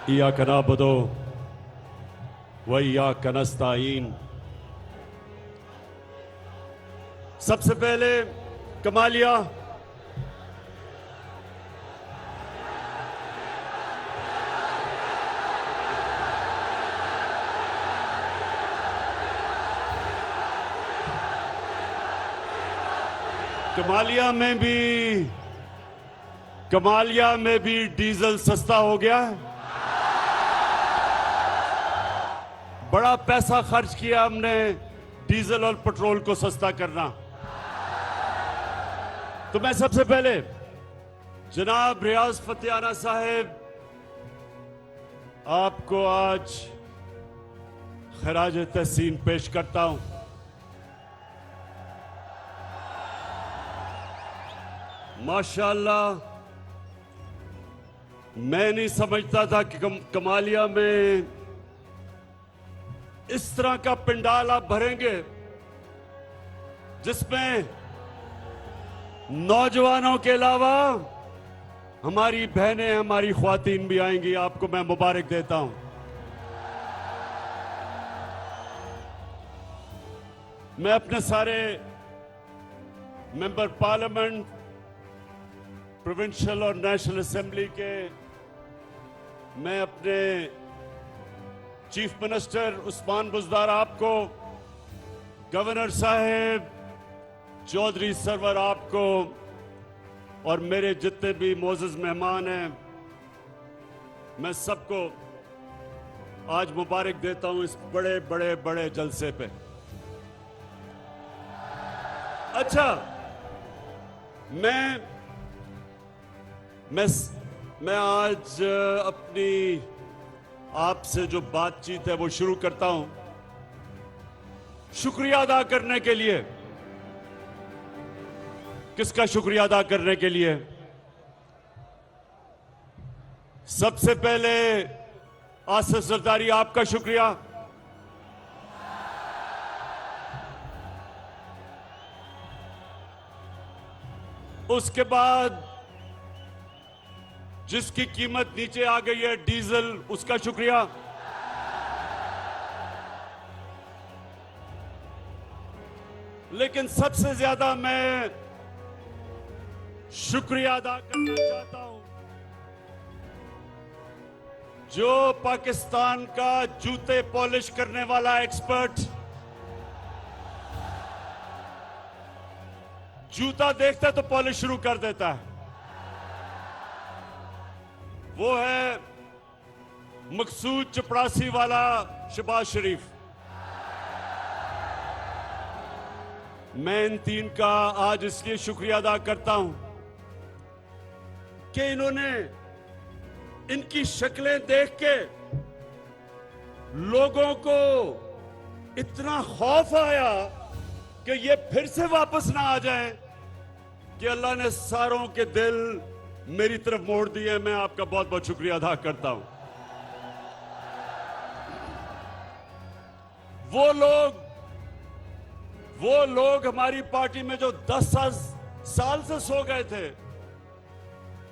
इय्याका नअबुदु व इय्याका नस्तईन। सबसे पहले कमालिया कमालिया में भी डीजल सस्ता हो गया है। बड़ा पैसा खर्च किया हमने डीजल और पेट्रोल को सस्ता करना। तो मैं सबसे पहले जनाब रियाज फतेहाना साहब आपको आज खराज तहसीन पेश करता हूं। माशाअल्लाह, मैं नहीं समझता था कि कमालिया में इस तरह का पंडाल आप भरेंगे जिसमें नौजवानों के अलावा हमारी बहनें, हमारी ख्वातीन भी आएंगी। आपको मैं मुबारक देता हूं। मैं अपने सारे मेंबर पार्लियामेंट, प्रोविंशियल और नेशनल असेंबली के, मैं अपने चीफ मिनिस्टर उस्मान बुज़दार आपको, गवर्नर साहब, चौधरी सरवर आपको और मेरे जितने भी मोअज़्ज़ज़ मेहमान हैं, मैं सबको आज मुबारक देता हूं इस बड़े बड़े बड़े जलसे पे। अच्छा, मैं आज अपनी आपसे जो बातचीत है वो शुरू करता हूं शुक्रिया अदा करने के लिए। किसका शुक्रिया अदा करने के लिए? सबसे पहले आसिफ जरदारी, आपका शुक्रिया। उसके बाद जिसकी कीमत नीचे आ गई है डीजल, उसका शुक्रिया। लेकिन सबसे ज्यादा मैं शुक्रिया अदा करना चाहता हूं जो पाकिस्तान का जूते पॉलिश करने वाला एक्सपर्ट, जूता देखता है तो पॉलिश शुरू कर देता है, वो है मकसूद चपरासी वाला शहबाज शरीफ। मैं इन तीन का आज इसलिए शुक्रिया अदा करता हूं कि इन्होंने, इनकी शक्लें देख के लोगों को इतना खौफ आया कि ये फिर से वापस ना आ जाएं, कि अल्लाह ने सारों के दिल मेरी तरफ मोड़ दिए। मैं आपका बहुत बहुत शुक्रिया अदा करता हूं। वो लोग हमारी पार्टी में जो 10 साल से सो गए थे,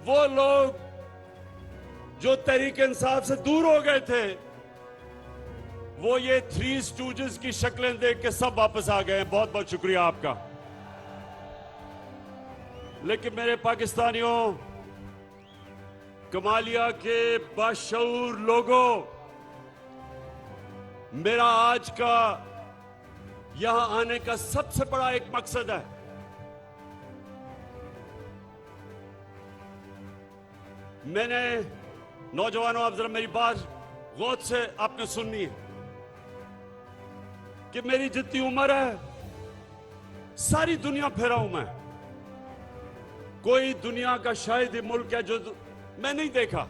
वो लोग जो तहरीक इंसाफ से दूर हो गए थे, वो ये थ्री स्टूजेस की शक्लें देख के सब वापस आ गए हैं। बहुत बहुत शुक्रिया आपका। लेकिन मेरे पाकिस्तानियों, कमालिया के बाशऊर लोगों, मेरा आज का यहां आने का सबसे बड़ा एक मकसद है। मैंने, नौजवानों, आप जरा मेरी बात गौर से आपने सुननी है कि मेरी जितनी उम्र है सारी दुनिया फिरा हूं मैं। कोई दुनिया का शायद ही मुल्क है जो मैं नहीं देखा।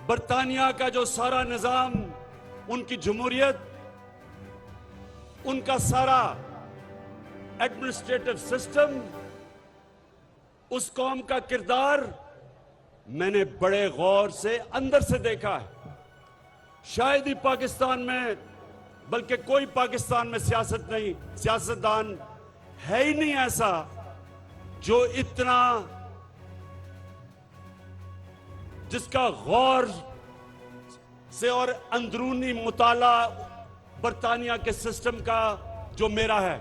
बरतानिया का जो सारा निजाम, उनकी जमहूरियत, उनका सारा एडमिनिस्ट्रेटिव सिस्टम, उस कौम का किरदार मैंने बड़े गौर से अंदर से देखा है। शायद ही पाकिस्तान में, बल्कि कोई पाकिस्तान में सियासतदान है ही नहीं ऐसा जो इतना जिसका गौर से और अंदरूनी मुताला बरतानिया के सिस्टम का जो मेरा है,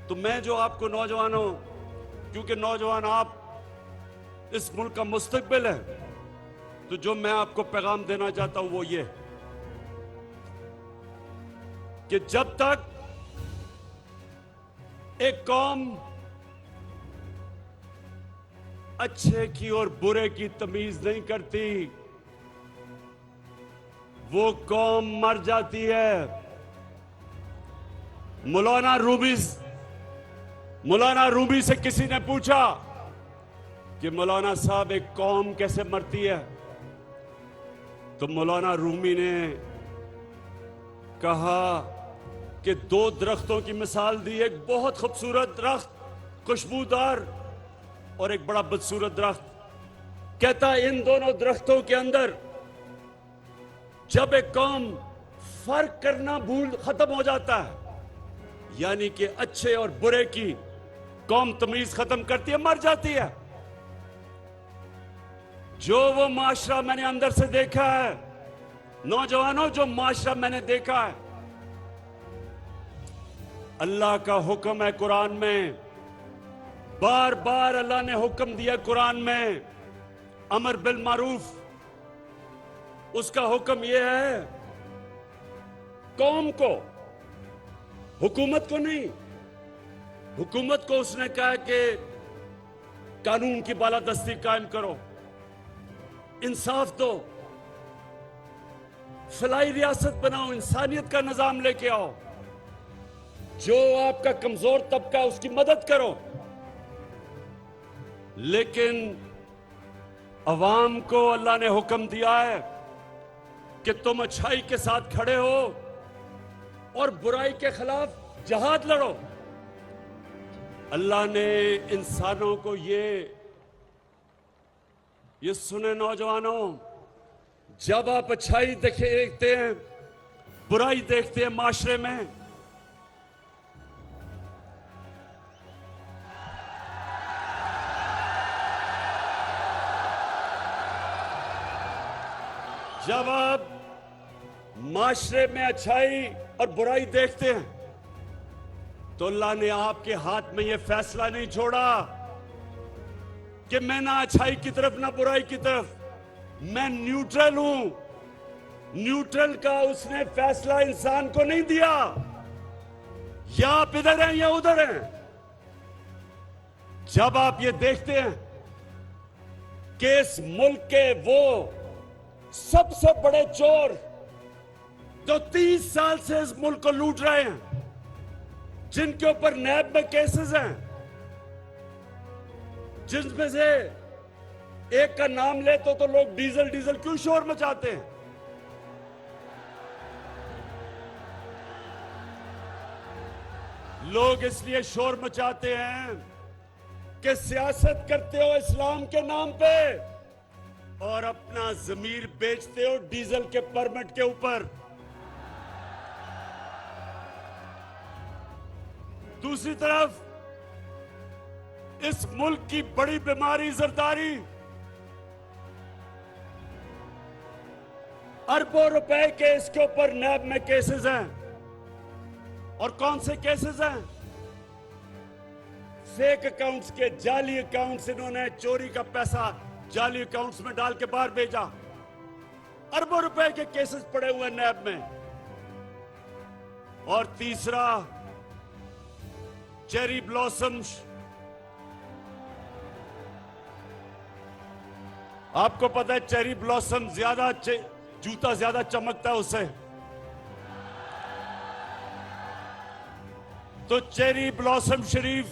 तो मैं जो आपको नौजवानों, क्योंकि नौजवान आप इस मुल्क का मुस्तकबिल है, तो जो मैं आपको पैगाम देना चाहता हूं वो ये कि जब तक एक कौम अच्छे की और बुरे की तमीज नहीं करती, वो कौम मर जाती है। मौलाना रूमी से किसी ने पूछा कि मौलाना साहब एक कौम कैसे मरती है, तो मौलाना रूमी ने कहा कि दो दरख्तों की मिसाल दी, एक बहुत खूबसूरत दरख्त खुशबूदार और एक बड़ा बदसूरत दरख्त। कहता इन दोनों दरख्तों के अंदर जब एक कौम फर्क करना खत्म हो जाता है, यानी कि अच्छे और बुरे की कौम तमीज खत्म करती है, मर जाती है। जो वो माशरा मैंने अंदर से देखा है, नौजवानों, जो माशरा मैंने देखा है, अल्लाह का हुक्म है कुरान में, बार बार अल्लाह ने हुक्म दिया कुरान में, अमर बिल मारूफ। उसका हुक्म यह है कौम को, हुकूमत को नहीं। हुकूमत को उसने कहा कि कानून की बालादस्ती कायम करो, इंसाफ दो, फलाई रियासत बनाओ, इंसानियत का निजाम लेके आओ, जो आपका कमजोर तबका उसकी मदद करो। लेकिन अवाम को अल्लाह ने हुक्म दिया है कि तुम अच्छाई के साथ खड़े हो और बुराई के खिलाफ जहाद लड़ो। अल्लाह ने इंसानों को ये सुने नौजवानों, जब आप अच्छाई देखते हैं, बुराई देखते हैं माशरे में, जब आप माशरे में अच्छाई और बुराई देखते हैं, तो अल्लाह ने आपके हाथ में यह फैसला नहीं छोड़ा कि मैं ना अच्छाई की तरफ ना बुराई की तरफ, मैं न्यूट्रल हूं। न्यूट्रल का उसने फैसला इंसान को नहीं दिया, या आप इधर हैं या उधर हैं। जब आप ये देखते हैं कि इस मुल्क के वो सबसे बड़े चोर जो 30 साल से इस मुल्क को लूट रहे हैं, जिनके ऊपर नैब में केसेस हैं, जिनमें से एक का नाम ले तो लोग डीजल डीजल क्यों शोर मचाते हैं। लोग इसलिए शोर मचाते हैं कि सियासत करते हो इस्लाम के नाम पे और अपना जमीर बेचते हो डीजल के परमिट के ऊपर। दूसरी तरफ इस मुल्क की बड़ी बीमारी जरदारी, अरबों रुपए के इसके ऊपर नैब में केसेस हैं। और कौन से केसेस हैं? फेक अकाउंट्स के, जाली अकाउंट्स, इन्होंने चोरी का पैसा जाली अकाउंट्स में डाल के बाहर भेजा। अरबों रुपए के केसेस पड़े हुए नैब में। और तीसरा, चेरी ब्लॉसम्स। आपको पता है चेरी ब्लॉसम ज्यादा जूता ज्यादा चमकता है उससे, तो चेरी ब्लॉसम शरीफ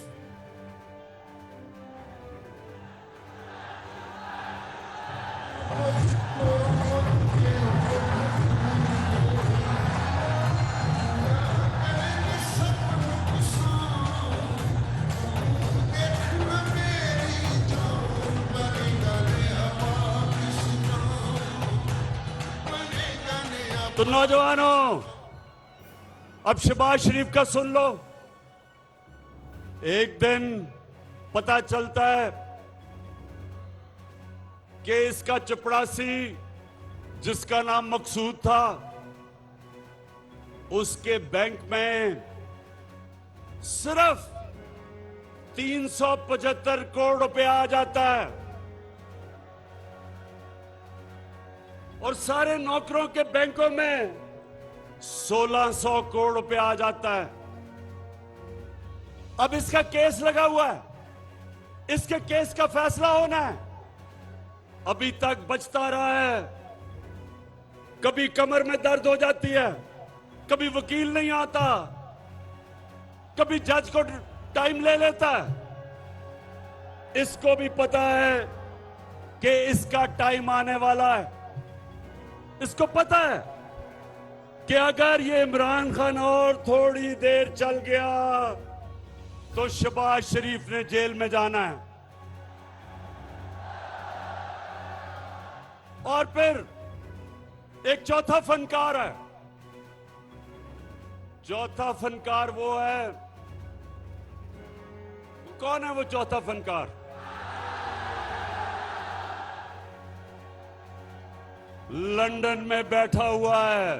तो नौजवानों, अब शहबाज शरीफ का सुन लो। एक दिन पता चलता है केस का चपड़ासी जिसका नाम मकसूद था, उसके बैंक में सिर्फ 375 करोड़ रुपया आ जाता है और सारे नौकरों के बैंकों में 1600 करोड़ रुपया आ जाता है। अब इसका केस लगा हुआ है, इसके केस का फैसला होना है। अभी तक बचता रहा है। कभी कमर में दर्द हो जाती है, कभी वकील नहीं आता, कभी जज को टाइम ले लेता है। इसको भी पता है कि इसका टाइम आने वाला है। इसको पता है कि अगर ये इमरान खान और थोड़ी देर चल गया तो शहबाज शरीफ ने जेल में जाना है। और फिर एक चौथा फनकार है। चौथा फनकार वो है, कौन है वो चौथा फनकार? लंदन में बैठा हुआ है।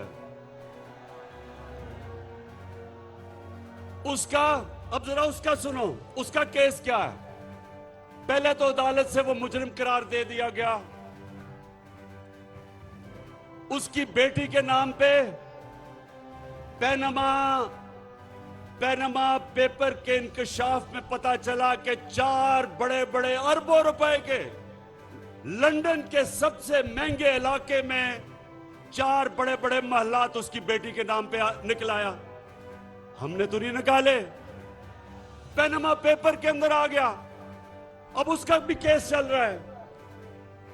उसका, अब जरा उसका सुनो, उसका केस क्या है? पहले तो अदालत से वो मुजरिम करार दे दिया गया। उसकी बेटी के नाम पे पैनामा पेपर के इंकशाफ में पता चला कि 4 बड़े बड़े अरबों रुपए के लंदन के सबसे महंगे इलाके में 4 बड़े बड़े महलात उसकी बेटी के नाम पे निकल आया। हमने तो नहीं निकाले, पैनामा पेपर के अंदर आ गया। अब उसका भी केस चल रहा है।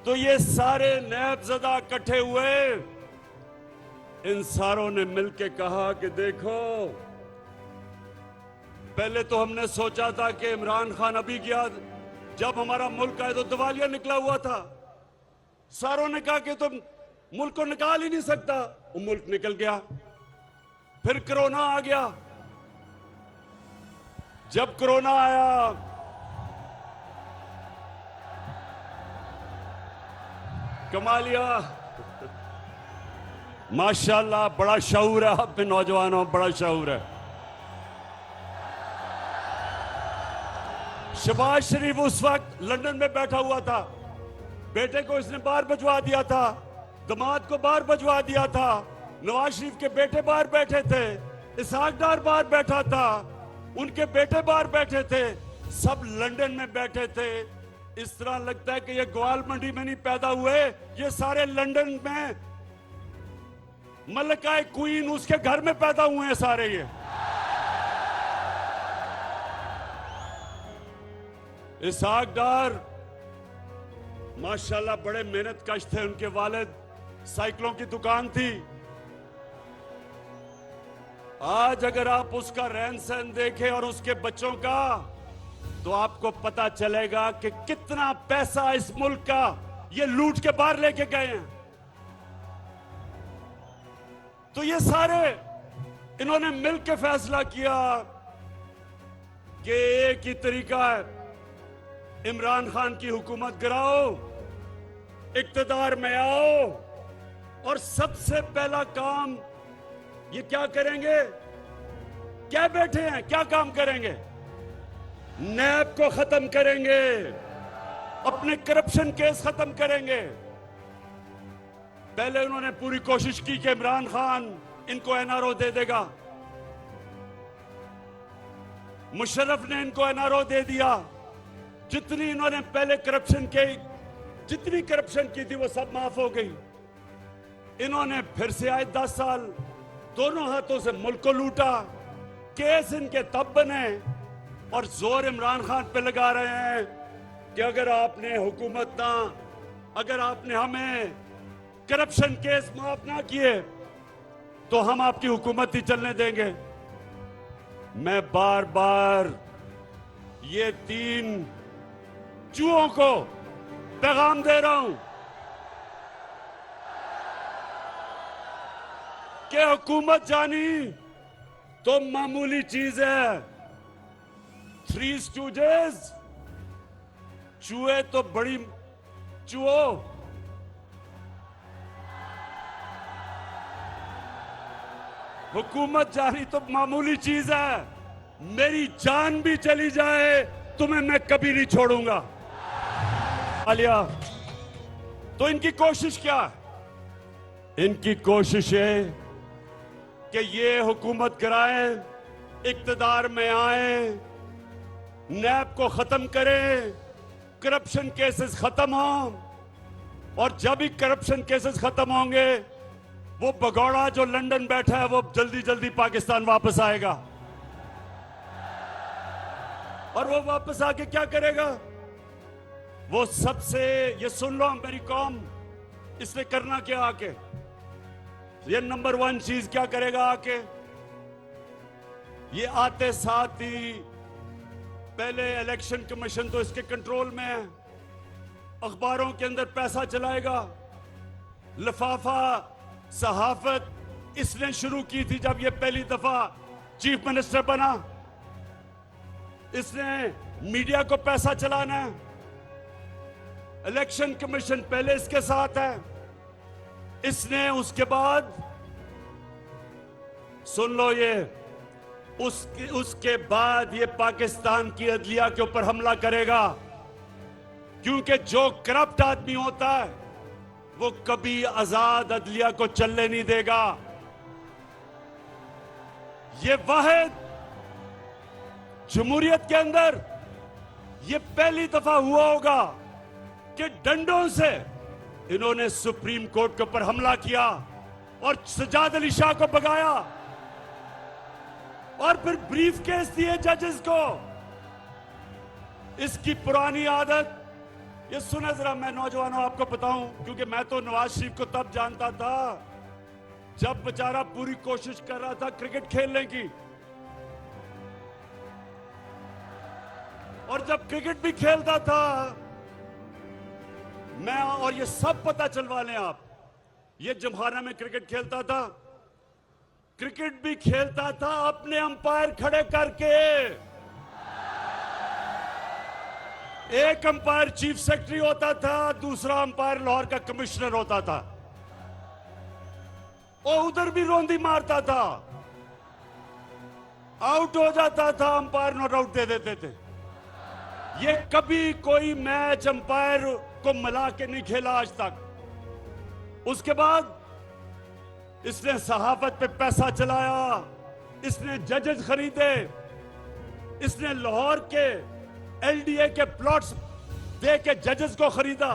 तो ये सारे नैबज़दा इकट्ठे हुए, इन सारों ने मिलके कहा कि देखो, पहले तो हमने सोचा था कि इमरान खान अभी गया, जब हमारा मुल्क आए तो दिवालिया निकला हुआ था। सारों ने कहा कि तुम मुल्क को निकाल ही नहीं सकता। वो मुल्क निकल गया। फिर कोरोना आ गया। जब कोरोना आया, कमालिया, माशाल्लाह, बड़ा शऊर है आप में नौजवानों, बड़ा शऊर है। शहबाज शरीफ उस वक्त लंदन में बैठा हुआ था। बेटे को इसने बाहर भिजवा दिया था, दामाद को बाहर भिजवा दिया था, नवाज शरीफ के बेटे बाहर बैठे थे, इसहाक डार बाहर बैठा था, उनके बेटे बाहर बैठे थे, सब लंदन में बैठे थे। इस तरह लगता है कि ये ग्वाल मंडी में नहीं पैदा हुए, ये सारे लंदन में मलकाए क्वीन उसके घर में पैदा हुए हैं सारे। ये इसहाक डार माशाल्लाह बड़े मेहनत कश थे। उनके वालिद साइकिलों की दुकान थी। आज अगर आप उसका रहन सहन देखें और उसके बच्चों का, तो आपको पता चलेगा कि कितना पैसा इस मुल्क का ये लूट के बाहर लेके गए हैं। तो ये सारे इन्होंने मिलकर फैसला किया कि एक ही तरीका है, इमरान खान की हुकूमत गिराओ, इक्तदार में आओ, और सबसे पहला काम ये क्या करेंगे? क्या बैठे हैं, क्या काम करेंगे? नैब को खत्म करेंगे, अपने करप्शन केस खत्म करेंगे। पहले उन्होंने पूरी कोशिश की कि इमरान खान इनको एनआरओ दे देगा। मुशर्रफ ने इनको एनआरओ दे दिया। जितनी इन्होंने पहले जितनी करप्शन की थी वो सब माफ हो गई। इन्होंने फिर से आए 10 साल दोनों हाथों से मुल्क को लूटा। केस इनके तब बने और जोर इमरान खान पे लगा रहे हैं कि अगर आपने हुकूमत ना, अगर आपने हमें करप्शन केस माफ ना किए तो हम आपकी हुकूमत ही चलने देंगे। मैं बार बार ये 3 चूहों को पैगाम दे रहा हूं कि हुकूमत जानी तो मामूली चीज है। 3 स्टूजेस, चूहे तो बड़ी चूहो, हुकूमत जानी तो मामूली चीज है, मेरी जान भी चली जाए तुम्हें मैं कभी नहीं छोड़ूंगा। आलिया, तो इनकी कोशिश क्या है? इनकी कोशिश है कि ये हुकूमत कराएं, इक्तदार में आए, नैब को खत्म करें, करप्शन केसेस खत्म हों, और जब भी करप्शन केसेस खत्म होंगे वो भगौड़ा जो लंदन बैठा है वो जल्दी जल्दी पाकिस्तान वापस आएगा। और वो वापस आके क्या करेगा? वो सबसे, ये सुन लो मेरी कौम, इसने करना क्या आके, ये नंबर 1 चीज क्या करेगा आके? ये आते साथ ही पहले इलेक्शन कमीशन तो इसके कंट्रोल में है, अखबारों के अंदर पैसा चलाएगा, लिफाफा सहाफत इसने शुरू की थी जब ये पहली दफा चीफ मिनिस्टर बना। इसने मीडिया को पैसा चलाना है, इलेक्शन कमीशन पहले इसके साथ है, इसने उसके बाद सुन लो ये उसके बाद ये पाकिस्तान की अदलिया के ऊपर हमला करेगा, क्योंकि जो करप्ट आदमी होता है वो कभी आजाद अदलिया को चलने नहीं देगा। ये वाहिद जमहूरियत के अंदर ये पहली दफा हुआ होगा कि डंडों से इन्होंने सुप्रीम कोर्ट के ऊपर हमला किया और सजाद अली शाह को भगाया और फिर ब्रीफ केस दिए जजेस को। इसकी पुरानी आदत, ये सुने जरा, मैं नौजवानों आपको बताऊं, क्योंकि मैं तो नवाज शरीफ को तब जानता था जब बेचारा पूरी कोशिश कर रहा था क्रिकेट खेलने की, और जब क्रिकेट भी खेलता था मैं, और ये सब पता चलवा लें आप, ये जमखाना में क्रिकेट खेलता था, क्रिकेट भी खेलता था अपने अंपायर खड़े करके। एक अंपायर चीफ सेक्रेटरी होता था, दूसरा अंपायर लाहौर का कमिश्नर होता था, और उधर भी रोंदी मारता था, आउट हो जाता था अंपायर, नॉट आउट दे देते थे। ये कभी कोई मैच अंपायर को मिला के नहीं खेला आज तक। उसके बाद इसने सहाफत पे पैसा चलाया, इसने जजेस खरीदे, इसने लाहौर के एलडीए के प्लॉट्स दे के जजेस को खरीदा,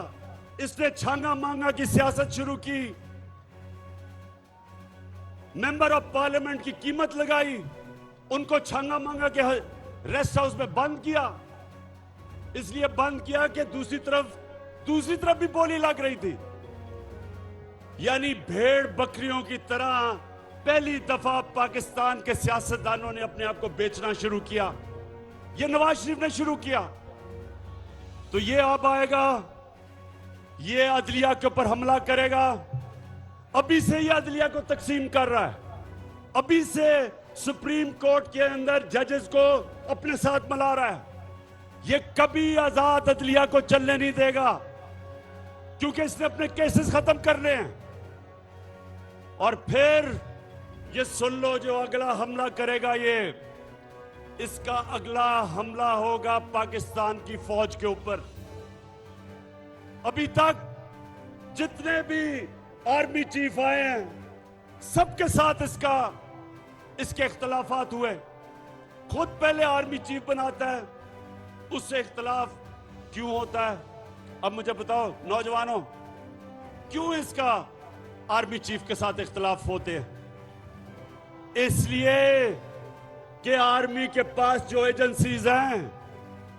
इसने छांगा मांगा की सियासत शुरू की, मेंबर ऑफ पार्लियामेंट की कीमत लगाई, उनको छांगा मांगा के रेस्ट हाउस में बंद किया। इसलिए बंद किया कि दूसरी तरफ भी बोली लग रही थी। यानी भेड़ बकरियों की तरह पहली दफा पाकिस्तान के सियासतदानों ने अपने आप को बेचना शुरू किया। ये नवाज शरीफ ने शुरू किया, तो ये अब आएगा, ये अदलिया के ऊपर हमला करेगा। अभी से ये अदलिया को तकसीम कर रहा है, अभी से सुप्रीम कोर्ट के अंदर जजेस को अपने साथ मिला रहा है। ये कभी आजाद अदलिया को चलने नहीं देगा, क्योंकि इसने अपने केसेस खत्म करने हैं। और फिर ये सुन लो, जो अगला हमला करेगा ये, इसका अगला हमला होगा पाकिस्तान की फौज के ऊपर। अभी तक जितने भी आर्मी चीफ आए हैं सबके साथ इसके इख्तलाफात हुए। खुद पहले आर्मी चीफ बनाता है, उससे इख्तलाफ क्यों होता है? अब मुझे बताओ नौजवानों, क्यों इसका आर्मी चीफ के साथ इख्तलाफ होते हैं? इसलिए कि आर्मी के पास जो एजेंसीज हैं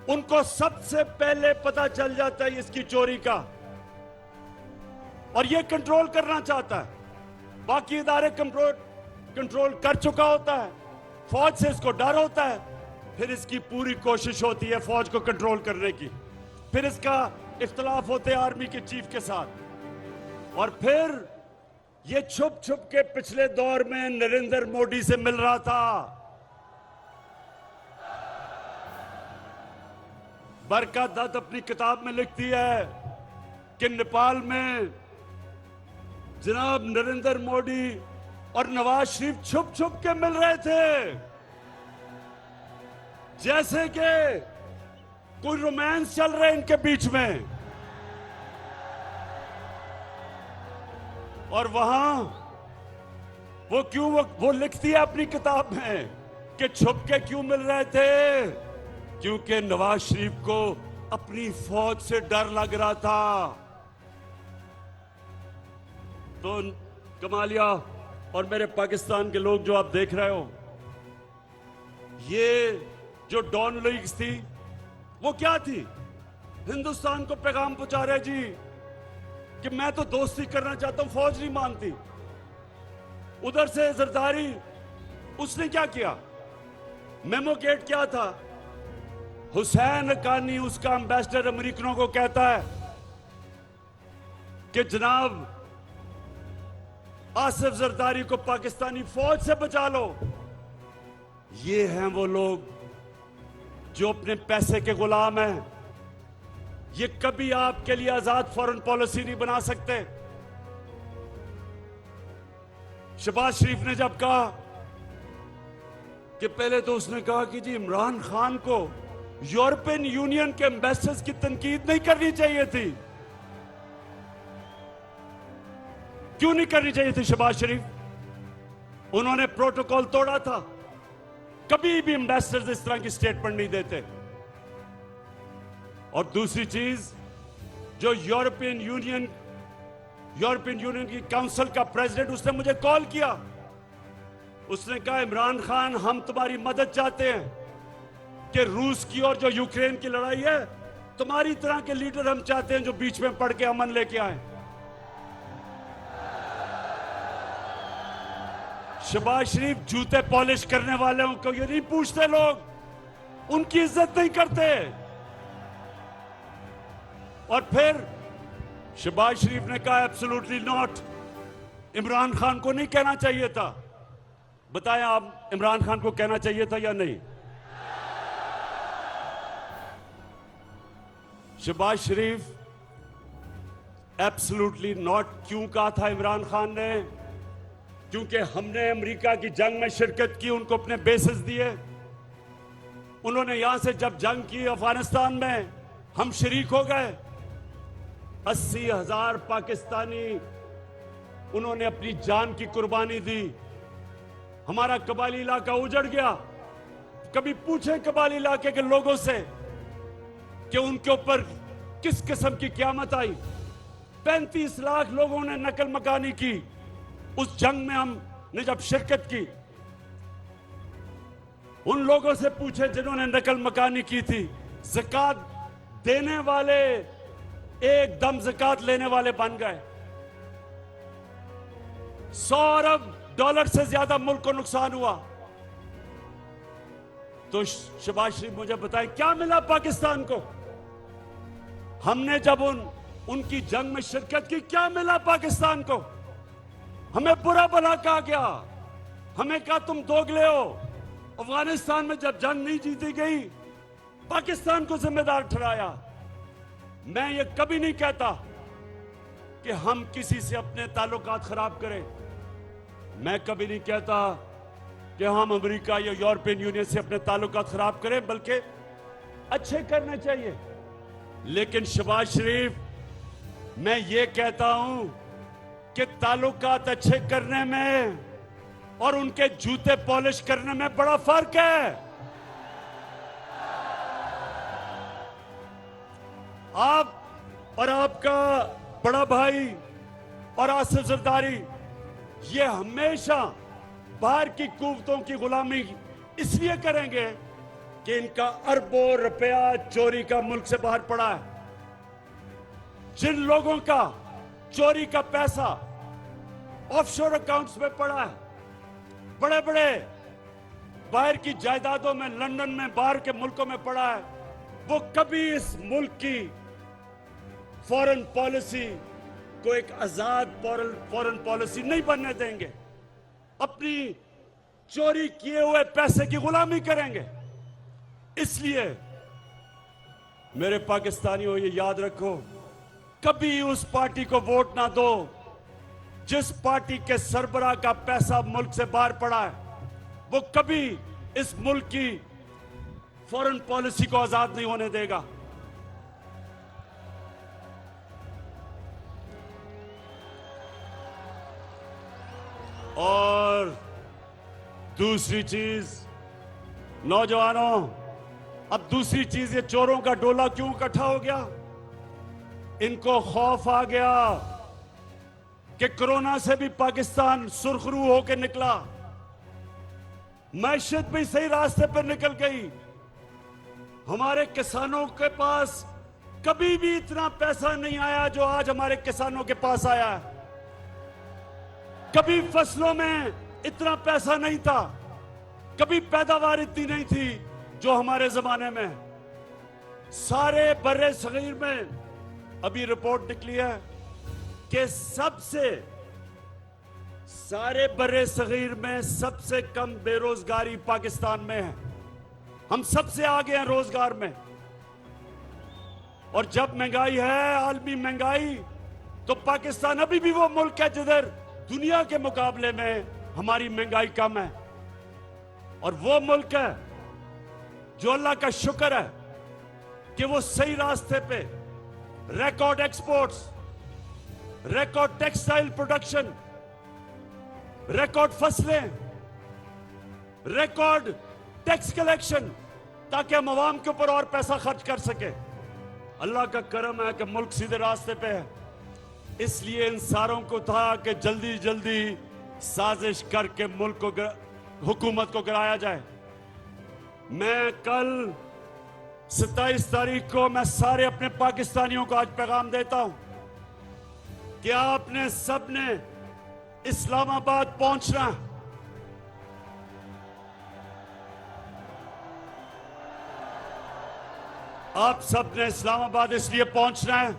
उनको सबसे पहले पता चल जाता है इसकी चोरी का, और ये कंट्रोल करना चाहता है। बाकी इदारे कंट्रोल कर चुका होता है, फौज से इसको डर होता है, फिर इसकी पूरी कोशिश होती है फौज को कंट्रोल करने की। फिर इसका इख्तलाफ होते हैं आर्मी के चीफ के साथ, और फिर ये छुप छुप के पिछले दौर में नरेंद्र मोदी से मिल रहा था। बरकत दत्त अपनी किताब में लिखती है कि नेपाल में जनाब नरेंद्र मोदी और नवाज शरीफ छुप छुप के मिल रहे थे, जैसे कि कोई रोमांस चल रहा है इनके बीच में। और वहां वो लिखती है अपनी किताब में कि छुप के क्यों मिल रहे थे, क्योंकि नवाज शरीफ को अपनी फौज से डर लग रहा था। तो कमालिया और मेरे पाकिस्तान के लोग जो आप देख रहे हो, ये जो डॉन लीग्स थी वो क्या थी? हिंदुस्तान को पैगाम पहुंचा रहे जी कि मैं तो दोस्ती करना चाहता हूं, फौज नहीं मानती। उधर से जरदारी, उसने क्या किया? मेमो गेट क्या था? हुसैन हक्कानी उसका एम्बेसडर अमेरिकनों को कहता है कि जनाब आसिफ जरदारी को पाकिस्तानी फौज से बचा लो। ये हैं वो लोग जो अपने पैसे के गुलाम हैं। ये कभी आपके लिए आजाद फॉरेन पॉलिसी नहीं बना सकते। शहबाज शरीफ ने जब कहा कि पहले तो उसने कहा कि जी इमरान खान को यूरोपियन यूनियन के एम्बेसडर्स की तनकीद नहीं करनी चाहिए थी। क्यों नहीं करनी चाहिए थी शहबाज शरीफ? उन्होंने प्रोटोकॉल तोड़ा था। कभी भी एम्बेसडर्स इस तरह की स्टेटमेंट नहीं देते। और दूसरी चीज, जो यूरोपियन यूनियन की काउंसिल का प्रेसिडेंट, उसने मुझे कॉल किया। उसने कहा इमरान खान, हम तुम्हारी मदद चाहते हैं कि रूस की और जो यूक्रेन की लड़ाई है, तुम्हारी तरह के लीडर हम चाहते हैं जो बीच में पड़ के अमन लेके आए। शहबाज शरीफ जूते पॉलिश करने वालों को ये नहीं पूछते, लोग उनकी इज्जत नहीं करते। और फिर शहबाज शरीफ ने कहा एब्सोल्युटली नॉट, इमरान खान को नहीं कहना चाहिए था। बताएं आप, इमरान खान को कहना चाहिए था या नहीं? शहबाज शरीफ एब्सोल्युटली नॉट क्यों कहा था इमरान खान ने? क्योंकि हमने अमेरिका की जंग में शिरकत की, उनको अपने बेसेस दिए। उन्होंने यहां से जब जंग की अफगानिस्तान में, हम शरीक हो गए। 80,000 पाकिस्तानी उन्होंने अपनी जान की कुर्बानी दी। हमारा कबाली इलाका उजड़ गया। कभी पूछें कबाली इलाके के लोगों से कि उनके ऊपर किस किस्म की क़यामत आई। 35 लाख लोगों ने नकल मकानी की उस जंग में हमने जब शिरकत की। उन लोगों से पूछे जिन्होंने नकल मकानी की थी। ज़कात देने वाले एकदम ज़कात लेने वाले बन गए। $100 अरब से ज्यादा मुल्क को नुकसान हुआ। तो शहबाज शरीफ मुझे बताएं क्या मिला पाकिस्तान को? हमने जब उनकी जंग में शिरकत की, क्या मिला पाकिस्तान को? हमें बुरा भला कहा गया, हमें कहा तुम दोगले हो। अफगानिस्तान में जब जंग नहीं जीती गई, पाकिस्तान को जिम्मेदार ठहराया। मैं ये कभी नहीं कहता कि हम किसी से अपने ताल्लुकात खराब करें। मैं कभी नहीं कहता कि हम अमेरिका या यूरोपियन यूनियन से अपने ताल्लुकात खराब करें, बल्कि अच्छे करने चाहिए। लेकिन शहबाज शरीफ, मैं ये कहता हूं कि ताल्लुकात अच्छे करने में और उनके जूते पॉलिश करने में बड़ा फर्क है। आप और आपका बड़ा भाई और आसिफ जरदारी ये हमेशा बाहर की कुव्वतों की गुलामी इसलिए करेंगे कि इनका अरबों रुपया चोरी का मुल्क से बाहर पड़ा है। जिन लोगों का चोरी का पैसा ऑफशोर अकाउंट्स में पड़ा है, बड़े बड़े बाहर की जायदादों में, लंदन में, बाहर के मुल्कों में पड़ा है, वो कभी इस मुल्क की फॉरेन पॉलिसी को एक आजाद फॉरेन पॉलिसी नहीं बनने देंगे। अपनी चोरी किए हुए पैसे की गुलामी करेंगे। इसलिए मेरे पाकिस्तानियों, ये याद रखो कभी उस पार्टी को वोट ना दो जिस पार्टी के सरबराह का पैसा मुल्क से बाहर पड़ा है। वो कभी इस मुल्क की फॉरेन पॉलिसी को आजाद नहीं होने देगा। और दूसरी चीज, नौजवानों, अब दूसरी चीज, ये चोरों का डोला क्यों इकट्ठा हो गया? इनको खौफ आ गया कि कोरोना से भी पाकिस्तान सुरखरू होकर निकला, मैशत भी सही रास्ते पर निकल गई। हमारे किसानों के पास कभी भी इतना पैसा नहीं आया जो आज हमारे किसानों के पास आया है। कभी फसलों में इतना पैसा नहीं था, कभी पैदावार इतनी नहीं थी जो हमारे जमाने में। सारे बर्रे सगीर में अभी रिपोर्ट निकली है कि सारे बर्रे सगीर में सबसे कम बेरोजगारी पाकिस्तान में है। हम सबसे आगे हैं रोजगार में। और जब महंगाई है, आलमी महंगाई, तो पाकिस्तान अभी भी वो मुल्क है जिधर दुनिया के मुकाबले में हमारी महंगाई कम है। और वो मुल्क है जो अल्लाह का शुक्र है कि वो सही रास्ते पे, record exports, record textile production, record फसलें, रिकॉर्ड टैक्स कलेक्शन, ताकि हम आवाम के ऊपर और पैसा खर्च कर सके। अल्लाह का करम है कि मुल्क सीधे रास्ते पे है। इसलिए इन सारों को था कि जल्दी जल्दी साजिश करके मुल्क को, हुकूमत को गिराया जाए। मैं कल 27 तारीख को मैं सारे अपने पाकिस्तानियों को आज पैगाम देता हूं कि आपने सबने इस्लामाबाद पहुंचना है। आप सबने इस्लामाबाद इसलिए पहुंचना है,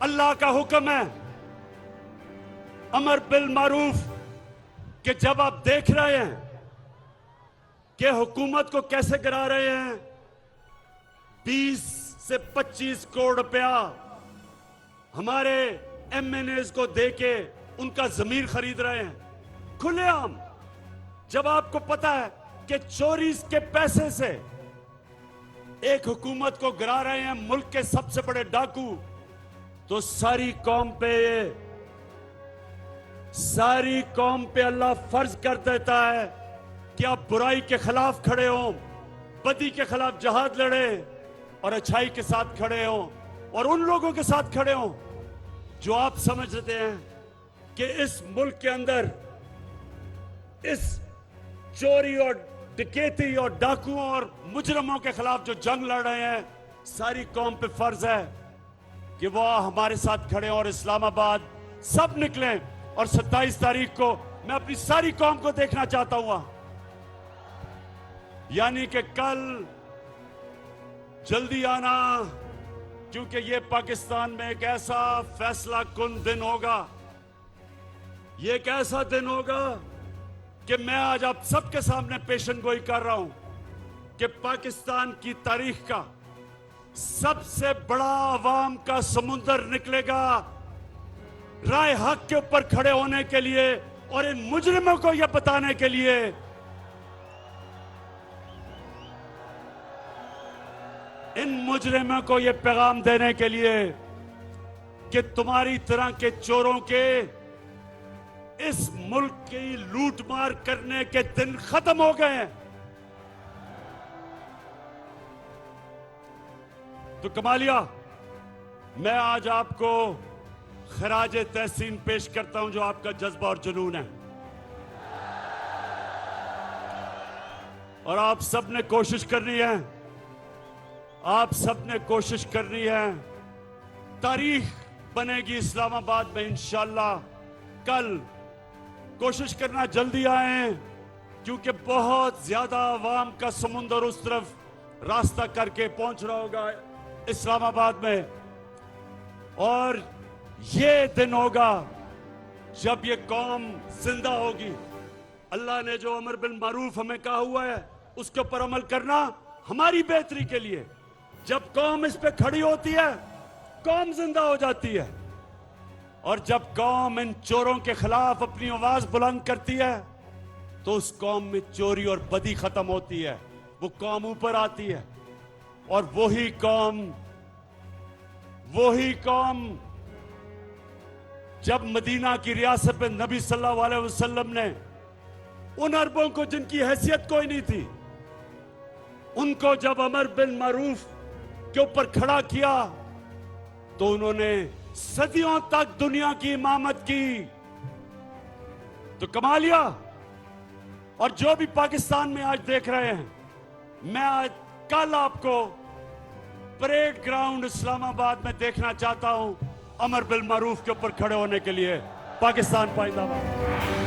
अल्लाह का हुक्म है, अमर बिल मारूफ, कि जब आप देख रहे हैं कि हुकूमत को कैसे गिरा रहे हैं, 20 से 25 करोड़ रुपया हमारे एमएनएस को देके उनका जमीर खरीद रहे हैं खुलेआम। जब आपको पता है कि चोरी के पैसे से एक हुकूमत को गिरा रहे हैं मुल्क के सबसे बड़े डाकू, तो सारी कौम पे अल्लाह फर्ज कर देता है कि आप बुराई के खिलाफ खड़े हो, बदी के खिलाफ जहाद लड़े और अच्छाई के साथ खड़े हो, और उन लोगों के साथ खड़े हो जो आप समझते हैं कि इस मुल्क के अंदर इस चोरी और डकैती और डाकुओं और मुजरमों के खिलाफ जो जंग लड़ रहे हैं, सारी कौम पे फर्ज है कि वो हमारे साथ खड़े और इस्लामाबाद सब निकलें। और 27 तारीख को मैं अपनी सारी कौम को देखना चाहता हूं, यानी कि कल जल्दी आना, क्योंकि ये पाकिस्तान में एक ऐसा फैसला कुन दिन होगा, ये एक ऐसा दिन होगा कि मैं आज आप सबके सामने पेशन गोई कर रहा हूं कि पाकिस्तान की तारीख का सबसे बड़ा अवाम का समुंदर निकलेगा राय हक के ऊपर खड़े होने के लिए और इन मुजरिमों को यह बताने के लिए इन मुजरिमों को यह पैगाम देने के लिए कि तुम्हारी तरह के चोरों के इस मुल्क की लूट मार करने के दिन खत्म हो गए हैं। तो कमालिया, मैं आज आपको खराज तहसीन पेश करता हूं जो आपका जज्बा और जुनून है। और आप सबने कोशिश करनी है, आप सबने कोशिश करनी है, तारीख बनेगी इस्लामाबाद में इंशाअल्लाह। कल कोशिश करना जल्दी आए, क्योंकि बहुत ज्यादा अवाम का समुंदर उस तरफ रास्ता करके पहुंच रहा होगा इस्लामाबाद में। और ये दिन होगा जब ये कौम जिंदा होगी। अल्लाह ने जो अमर बिल मारूफ हमें कहा हुआ है उसके ऊपर अमल करना हमारी बेहतरी के लिए। जब कौम इस पे खड़ी होती है कौम जिंदा हो जाती है। और जब कौम इन चोरों के खिलाफ अपनी आवाज बुलंद करती है तो उस कौम में चोरी और बदी खत्म होती है, वो कौम ऊपर आती है। और वही कौम जब मदीना की रियासत में नबी सल्लल्लाहु अलैहि वसल्लम ने उन अरबों को जिनकी हैसियत कोई नहीं थी, उनको जब अमर बिन मारूफ के ऊपर खड़ा किया तो उन्होंने सदियों तक दुनिया की इमामत की। तो कमालिया और जो भी पाकिस्तान में आज देख रहे हैं, मैं आज कल आपको परेड ग्राउंड इस्लामाबाद में देखना चाहता हूं अमर बिन मारूफ के ऊपर खड़े होने के लिए। पाकिस्तान पाइंदाबाद।